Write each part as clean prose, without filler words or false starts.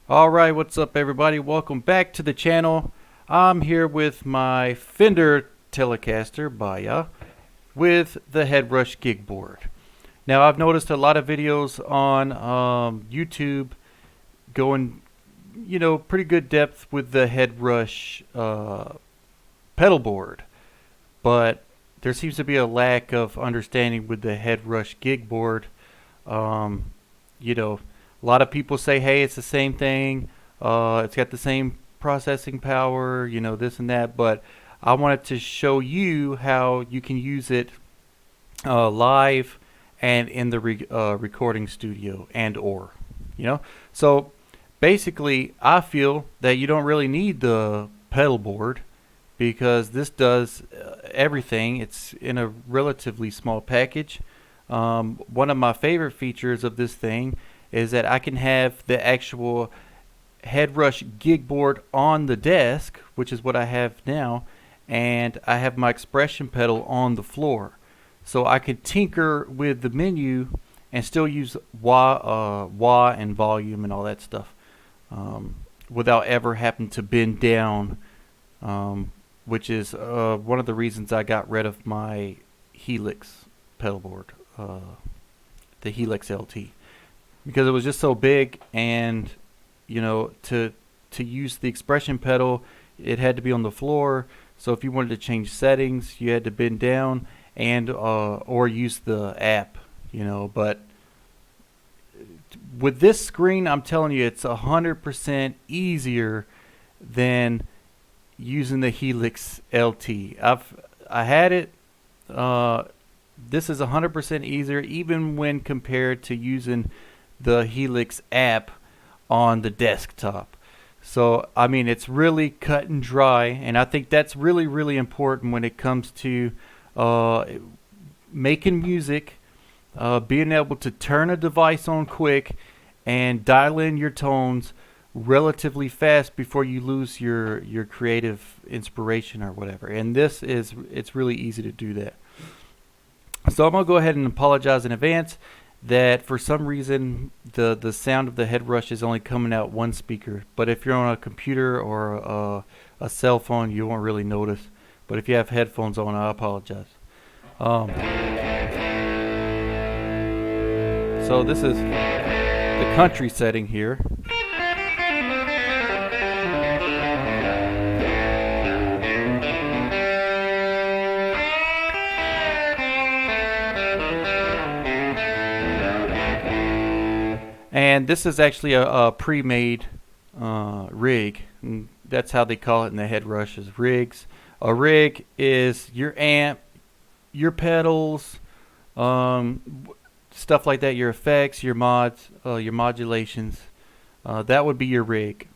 Alright, what's up everybody? Welcome back to the channel. I'm here with my Fender Telecaster Baya with the Headrush Gigboard. Now I've noticed a lot of videos on YouTube going, pretty good depth with the Headrush pedal board, but there seems to be a lack of understanding with the Headrush Gigboard. A lot of people say, hey, it's the same thing. It's got the same processing power, this and that. But I wanted to show you how you can use it live and in the recording studio and. So basically, I feel that you don't really need the pedal board because this does everything. It's in a relatively small package. One of my favorite features of this thing is that I can have the actual Headrush Gigboard on the desk, which is what I have now, and I have my expression pedal on the floor. So I can tinker with the menu and still use wah and volume and all that stuff without ever having to bend down, which is one of the reasons I got rid of my Helix pedal board, the Helix LT. Because it was just so big, and to use the expression pedal, it had to be on the floor. So if you wanted to change settings, you had to bend down and or use the app. But with this screen, I'm telling you, it's 100% easier than using the Helix LT. I had it. This is 100% easier, even when compared to using the Helix app on the desktop. So I mean, it's really cut and dry, and I think that's really important when it comes to making music, being able to turn a device on quick and dial in your tones relatively fast before you lose your creative inspiration or whatever. And it's really easy to do that. So I'm gonna go ahead and apologize in advance that for some reason the sound of the Headrush is only coming out one speaker. But if you're on a computer or a cell phone, you won't really notice. But if you have headphones on, I apologize. So this is the country setting here. And this is actually a pre-made rig. And that's how they call it in the Headrush, is rigs. A rig is your amp, your pedals, stuff like that, your effects, your mods, your modulations. That would be your rig.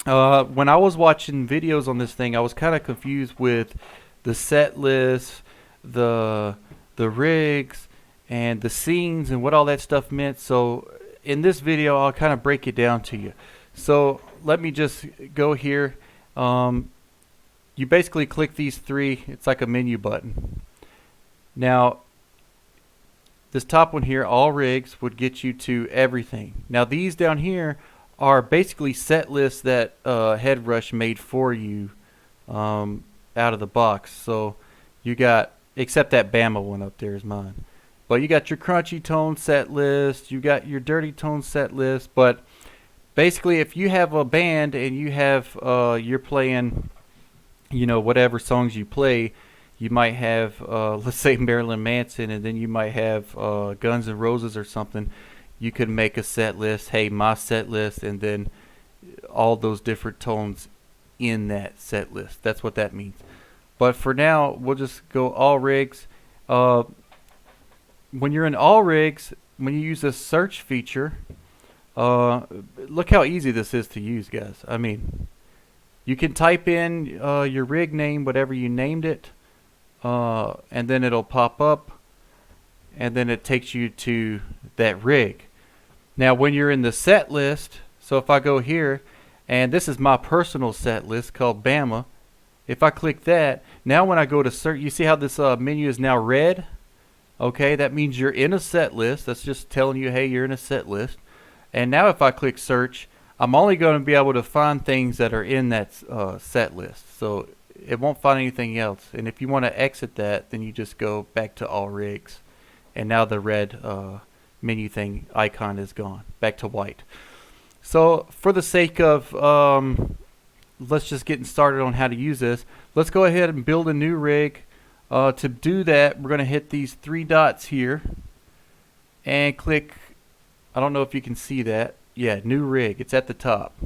When I was watching videos on this thing, I was kind of confused with the set list, the rigs, and the scenes and what all that stuff meant. So in this video, I'll kind of break it down to you. So let me just go here. You basically click these three. It's like a menu button. Now, this top one here, all rigs, would get you to everything. Now these down here are basically set lists that Headrush made for you out of the box. So you got, except that Bama one up there is mine. But you got your crunchy tone set list, you got your dirty tone set list. But basically, if you have a band and you have you're playing, whatever songs you play, you might have let's say Marilyn Manson, and then you might have Guns N' Roses or something. You could make a set list. Hey, my set list, and then all those different tones in that set list. That's what that means. But for now, we'll just go all rigs. When you're in all rigs, when you use the search feature, look how easy this is to use, guys. I mean, you can type in your rig name, whatever you named it, and then it'll pop up, and then it takes you to that rig. Now when you're in the set list, so if I go here, and this is my personal set list called Bama. If I click that, now when I go to search, you see how this menu is now red? Okay, that means you're in a set list. That's just telling you, hey, you're in a set list. And now if I click search, I'm only going to be able to find things that are in that set list. So it won't find anything else. And if you want to exit that, then you just go back to all rigs. And now the red menu thing icon is gone. Back to white. So for the sake of let's just get started on how to use this. Let's go ahead and build a new rig. To do that, we're going to hit these three dots here and click, I don't know if you can see that. Yeah, new rig. It's at the top.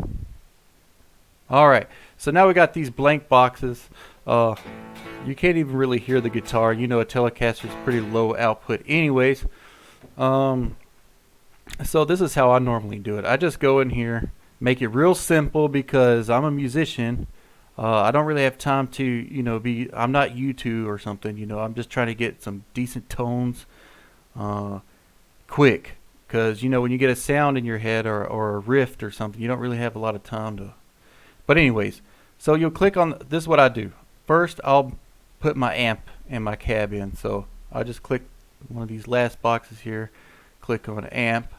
Alright, so now we got these blank boxes. You can't even really hear the guitar. You know, a Telecaster is pretty low output anyways. So this is how I normally do it. I just go in here, make it real simple because I'm a musician. I don't really have time to, you know, I'm not U2 or something, you know. I'm just trying to get some decent tones quick. Because, you know, when you get a sound in your head or a riff or something, you don't really have a lot of time to. But anyways, so you'll click on, this is what I do. First, I'll put my amp and my cab in. So I'll just click one of these last boxes here, click on amp.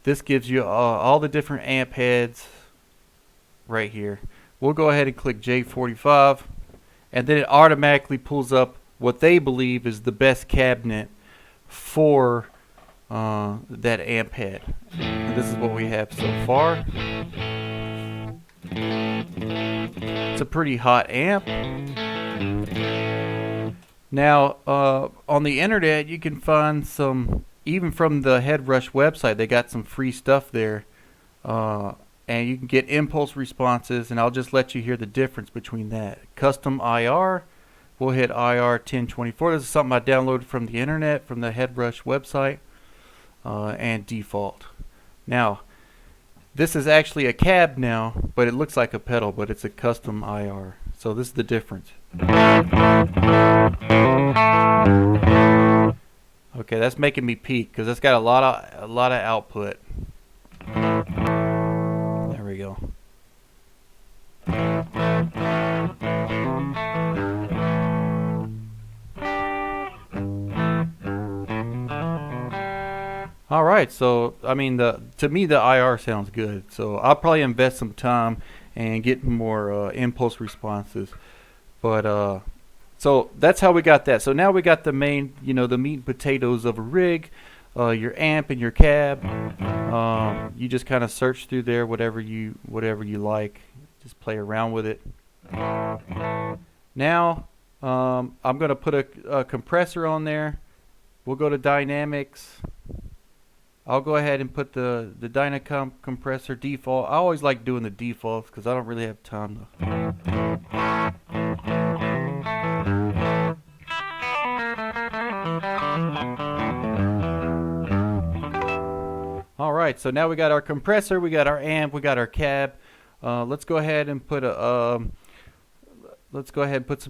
This gives you all the different amp heads right here. We'll go ahead and click J45, and then it automatically pulls up what they believe is the best cabinet for that amp head. And this is what we have so far. It's a pretty hot amp. Now on the internet you can find some, even from the Headrush website, they got some free stuff there, and you can get impulse responses, and I'll just let you hear the difference between that. Custom IR, we'll hit IR 1024. This is something I downloaded from the internet, from the Headrush website. And default. Now, this is actually a cab now, but it looks like a pedal, but it's a custom IR. So this is the difference. Okay, that's making me peak because it's got a lot of output. There we go. Alright, so I mean, to me the IR sounds good, so I'll probably invest some time and get more impulse responses. But so that's how we got that. So now we got the main, you know, the meat and potatoes of a rig, your amp and your cab. You just kind of search through there, whatever you like, just play around with it. Now I'm gonna put a compressor on there. We'll go to dynamics. I'll go ahead and put the Dynacomp compressor default. I always like doing the defaults because I don't really have time to. Alright, so now we got our compressor, we got our amp, we got our cab. Let's go ahead and put some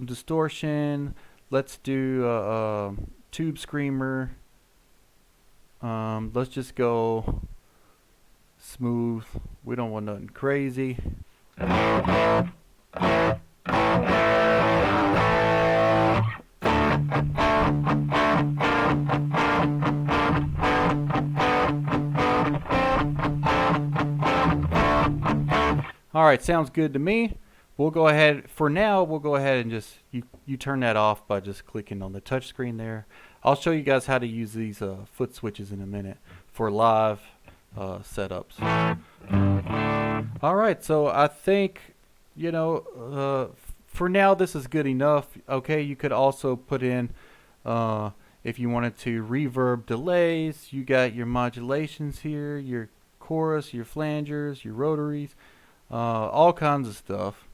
distortion. Let's do a tube screamer. Let's just go smooth. We don't want nothing crazy. Alright, sounds good to me. We'll go ahead, for now, we'll go ahead and just, you turn that off by just clicking on the touch screen there. I'll show you guys how to use these foot switches in a minute for live setups. Alright, so I think, you know, for now this is good enough. Okay, you could also put in, if you wanted to, reverb delays. You got your modulations here, your chorus, your flangers, your rotaries, all kinds of stuff.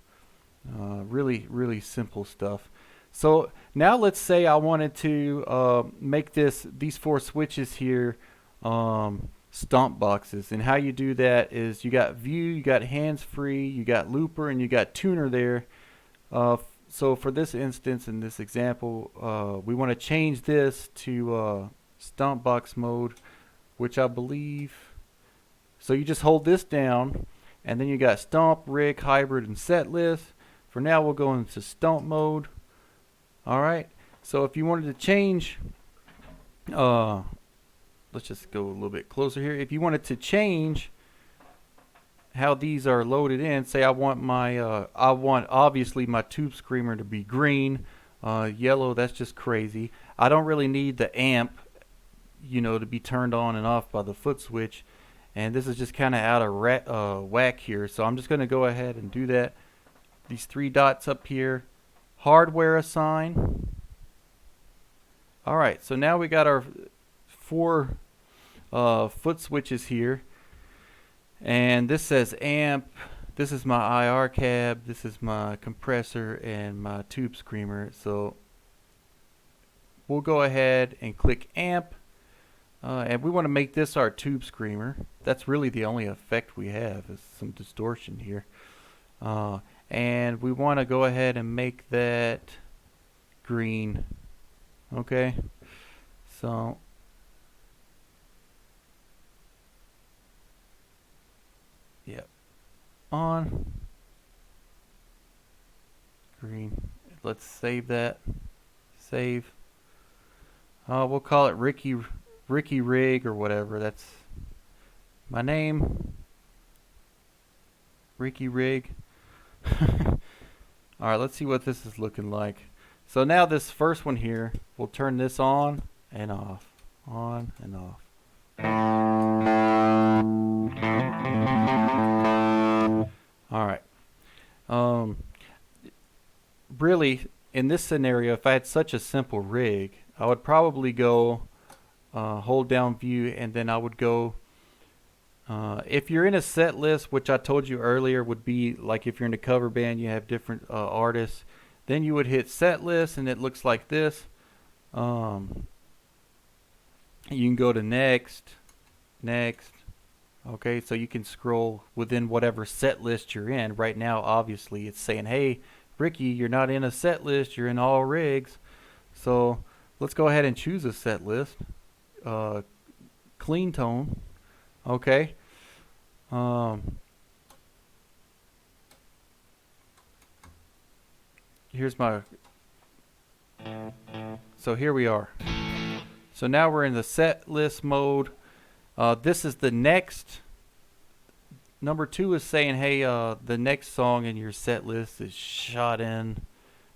Really simple stuff. So now let's say I wanted to make these four switches here stomp boxes, and how you do that is you got view, you got hands free, you got looper, and you got tuner there. So for this instance, in this example, we want to change this to stomp box mode, which I believe, so you just hold this down, and then you got stomp, rig, hybrid, and set list. For now we'll go into stomp mode. Alright, so if you wanted to change, let's just go a little bit closer here. If you wanted to change how these are loaded in. Say I want my obviously my tube screamer to be green, yellow. That's just crazy. I don't really need the amp, to be turned on and off by the foot switch. And this is just kind of out of whack here. So I'm just going to go ahead and do that. These three dots up here, hardware assign. All right, so now we got our four foot switches here. And this says amp. This is my IR cab. This is my compressor and my tube screamer. So we'll go ahead and click amp. And we want to make this our tube screamer. That's really the only effect we have, is some distortion here. And we want to go ahead and make that green. Okay, so yep, on green. Let's save that. Save. We'll call it Ricky Rig or whatever. That's my name. Ricky Rig. Alright, let's see what this is looking like. So now this first one here, we'll turn this on and off. On and off. Alright. Really, in this scenario, if I had such a simple rig, I would probably go hold down view, and then I would go if you're in a set list, which I told you earlier would be like if you're in a cover band, you have different artists, then you would hit set list and it looks like this. You can go to next. Okay, so you can scroll within whatever set list you're in. Right now obviously it's saying, hey Ricky, you're not in a set list, you're in all rigs. So let's go ahead and choose a set list. Clean tone. Okay. Here's my. So here we are. So now we're in the set list mode. This is the next. Number 2 is saying, hey, the next song in your set list is shot in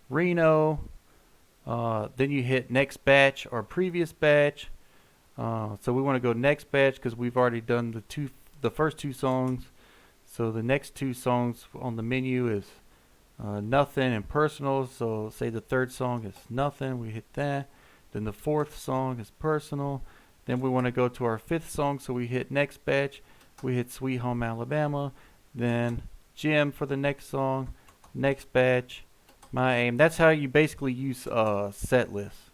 Reno. Then you hit next batch or previous batch. So we want to go next batch because we've already done the first 2 songs. So the next 2 songs on the menu is Nothing and Personal. So say the third song is Nothing, we hit that. Then the 4th song is Personal. Then we want to go to our 5th song, so we hit next batch. We hit Sweet Home Alabama. Then Jim for the next song. Next batch. My Aim. That's how you basically use set lists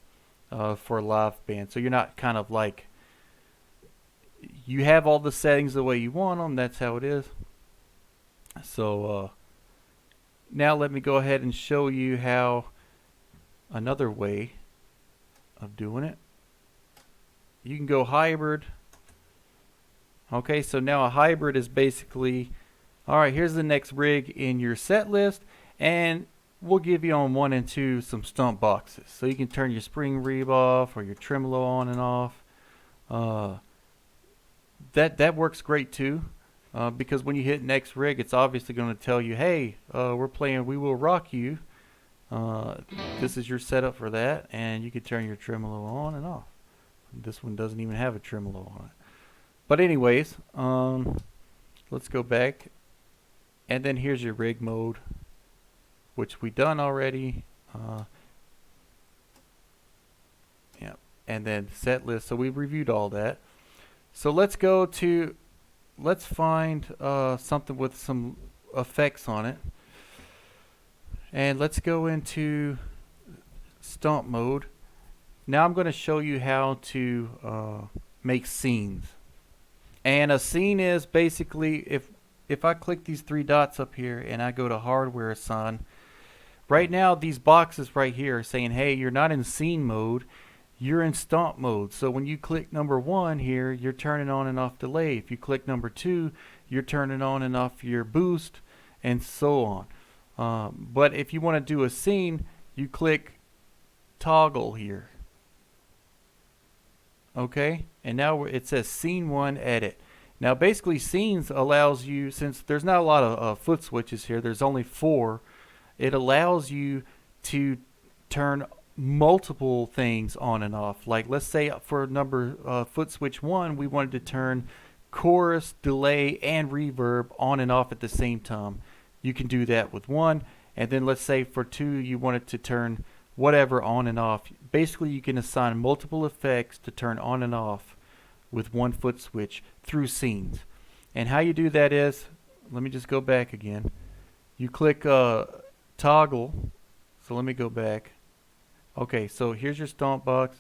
for a live band. So you're not kind of like, you have all the settings the way you want them. That's how it is. So now let me go ahead and show you how another way of doing it. You can go hybrid. Okay, so now a hybrid is basically, alright, here's the next rig in your set list, and we'll give you on 1 and 2 some stump boxes. So you can turn your spring reverb off or your tremolo on and off. That works great too, because when you hit next rig, it's obviously going to tell you, hey, we're playing We Will Rock You. This is your setup for that, and you can turn your tremolo on and off. This one doesn't even have a tremolo on it. But anyways, let's go back, and then here's your rig mode, which we done already. Yeah, and then set list. So we reviewed all that. So let's find something with some effects on it, and let's go into stomp mode. Now I'm going to show you how to make scenes. And a scene is basically, if I click these 3 dots up here and I go to hardware assign, right now these boxes right here are saying, hey, you're not in scene mode, you're in stomp mode. So when you click number 1 here, you're turning on and off delay. If you click number 2, you're turning on and off your boost, and so on. But if you want to do a scene, you click toggle here. Okay, and now it says scene 1 edit. Now basically scenes allows you, since there's not a lot of foot switches here, there's only 4, it allows you to turn multiple things on and off. Like let's say for number foot switch 1 we wanted to turn chorus, delay, and reverb on and off at the same time. You can do that with 1, and then let's say for 2 you wanted to turn whatever on and off. Basically you can assign multiple effects to turn on and off with 1 foot switch through scenes. And how you do that is, let me just go back again. You click toggle. So let me go back. Okay, so here's your stomp box.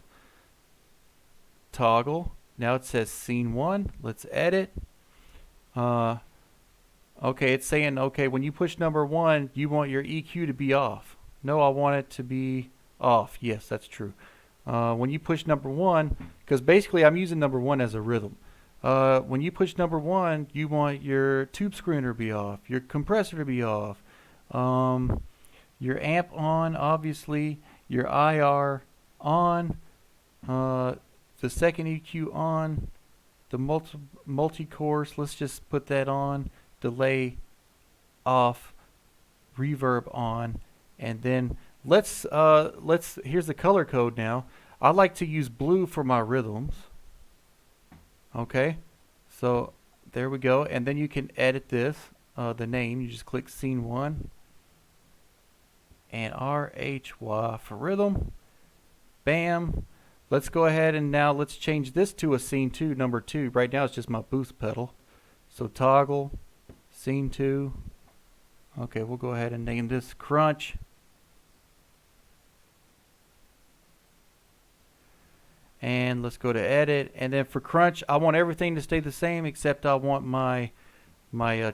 Toggle. Now it says scene 1. Let's edit. Okay, it's saying, okay, when you push number 1, you want your EQ to be off. No, I want it to be off. Yes, that's true. When you push number 1, because basically I'm using number 1 as a rhythm. When you push number 1, you want your tube screener to be off, your compressor to be off, your amp on, obviously, your IR on, the second EQ on, the multi-course, let's just put that on, delay off, reverb on, and then let's here's the color code now. I like to use blue for my rhythms. Okay, so there we go, and then you can edit this, the name. You just click scene 1 and RHY for rhythm. Bam. Let's go ahead and now let's change this to a scene 2, number 2. Right now it's just my boost pedal. So toggle, scene 2. Okay, we'll go ahead and name this crunch. And let's go to edit, and then for crunch I want everything to stay the same except I want my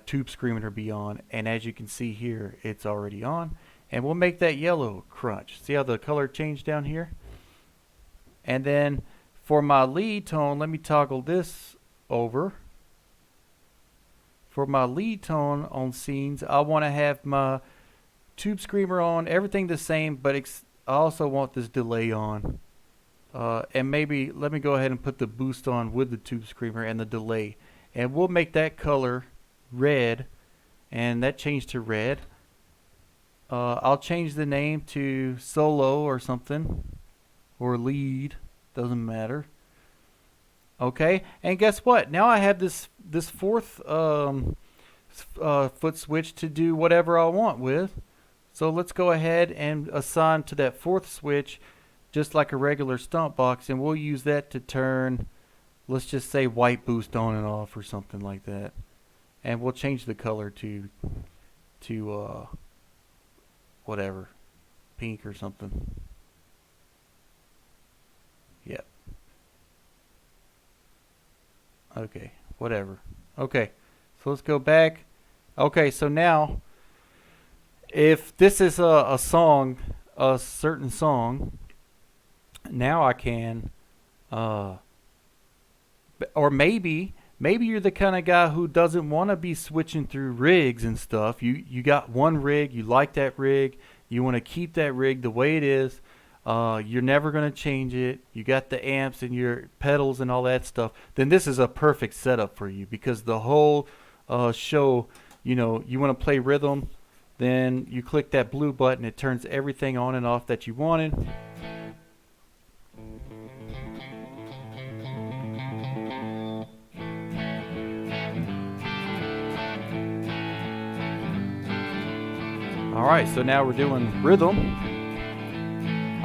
tube screamer to be on, and as you can see here it's already on, and we'll make that yellow crunch. See how the color changed down here? And then for my lead tone, let me toggle this over. For my lead tone on scenes, I want to have my tube screamer on, everything the same, but I also want this delay on. And maybe let me go ahead and put the boost on with the tube screamer and the delay, and we'll make that color red, and that changed to red. I'll change the name to solo or something, or lead, doesn't matter. Okay, and guess what? Now I have this fourth foot switch to do whatever I want with. So let's go ahead and assign to that fourth switch just like a regular stomp box, and we'll use that to turn, let's just say, white boost on and off or something like that. And we'll change the color to whatever, pink or something. Yep. Okay, whatever. Okay, so let's go back. Okay, so now if this is a song, a certain song, now I can or maybe you're the kind of guy who doesn't want to be switching through rigs and stuff. You got one rig, you like that rig, you want to keep that rig the way it is. You're never going to change it. You got the amps and your pedals and all that stuff. Then this is a perfect setup for you, because the whole show, you know, you want to play rhythm, then you click that blue button. It turns everything on and off that you wanted. Alright, so now we're doing rhythm.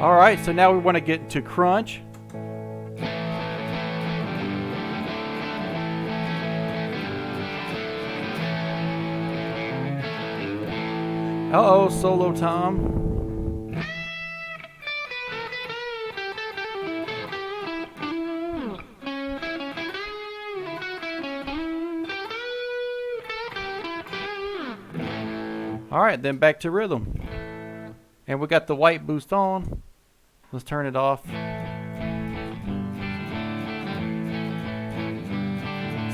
Alright, so now we want to get into crunch. Uh-oh, solo time. Alright, then back to rhythm. And we got the white boost on. Let's turn it off.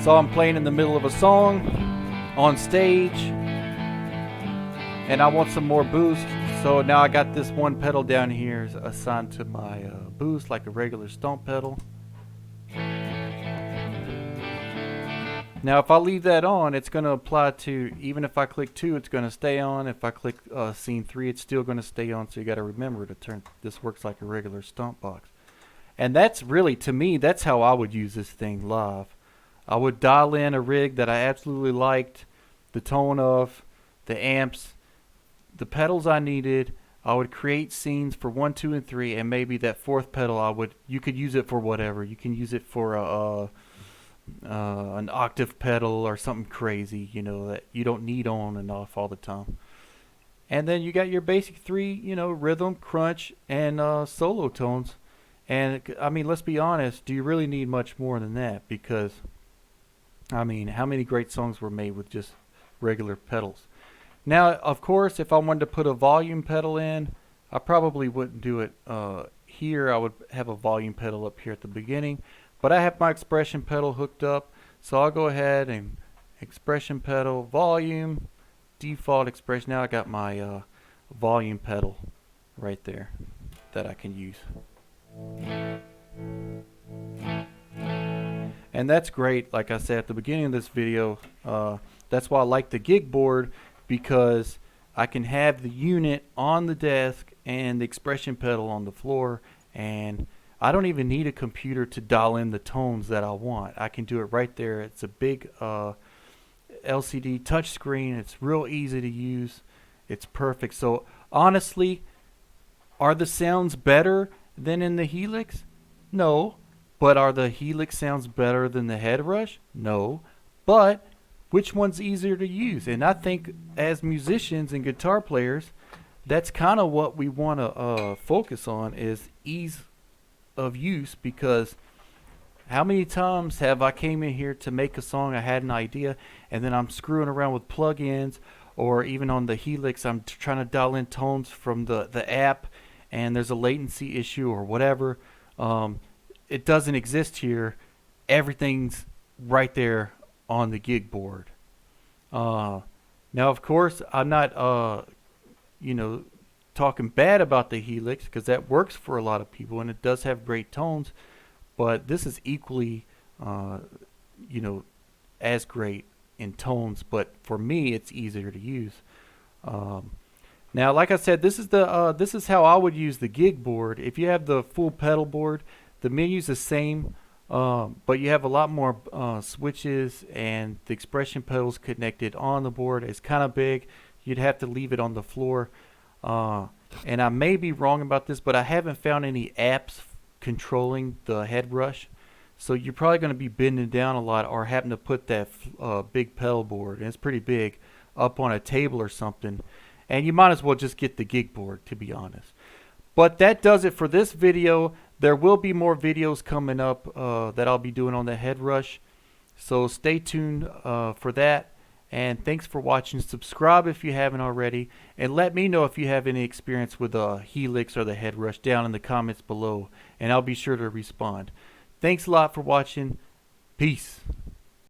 So I'm playing in the middle of a song on stage, and I want some more boost. So now I got this one pedal down here assigned to my boost, like a regular stomp pedal. Now if I leave that on, it's going to apply to, even if I click 2, it's going to stay on. If I click scene 3, it's still going to stay on. So you got to remember to turn, this works like a regular stomp box. And that's really, to me, that's how I would use this thing live. I would dial in a rig that I absolutely liked, the tone of, the amps, the pedals I needed. I would create scenes for 1, 2, and 3, and maybe that 4th pedal you could use it for whatever. You can use it for an octave pedal or something crazy, you know, that you don't need on and off all the time. And then you got your basic 3, you know, rhythm, crunch, and solo tones. And I mean, let's be honest, do you really need much more than that? Because I mean, how many great songs were made with just regular pedals? Now, of course, if I wanted to put a volume pedal in, I probably wouldn't do it here. I would have a volume pedal up here at the beginning. But I have my expression pedal hooked up, so I'll go ahead and expression pedal, volume, default expression. Now I got my volume pedal right there that I can use. And that's great. Like I said at the beginning of this video, that's why I like the gig board, because I can have the unit on the desk and the expression pedal on the floor, and I don't even need a computer to dial in the tones that I want. I can do it right there. It's a big LCD touchscreen. It's real easy to use. It's perfect. So honestly, are the sounds better than in the Helix? No. But are the Helix sounds better than the Headrush? No. But which one's easier to use? And I think as musicians and guitar players, that's kind of what we want to focus on, is ease of use. Because how many times have I came in here to make a song, I had an idea, and then I'm screwing around with plugins, or even on the Helix, I'm trying to dial in tones from the app, and there's a latency issue or whatever. It doesn't exist here. Everything's right there on the gig board. Now, of course, I'm not, you know, talking bad about the Helix, because that works for a lot of people and it does have great tones. But this is equally, you know, as great in tones. But for me, it's easier to use. Now, like I said, this is how I would use the gig board. If you have the full pedal board, the menu's the same, but you have a lot more switches, and the expression pedals connected on the board. It's kind of big. You'd have to leave it on the floor. And I may be wrong about this, but I haven't found any apps controlling the Headrush. So you're probably going to be bending down a lot, or having to put that big pedal board, and it's pretty big, up on a table or something. And you might as well just get the gig board, to be honest. But that does it for this video. There will be more videos coming up that I'll be doing on the Headrush. So stay tuned for that. And thanks for watching. Subscribe if you haven't already. And let me know if you have any experience with the Helix or the Headrush down in the comments below. And I'll be sure to respond. Thanks a lot for watching. Peace.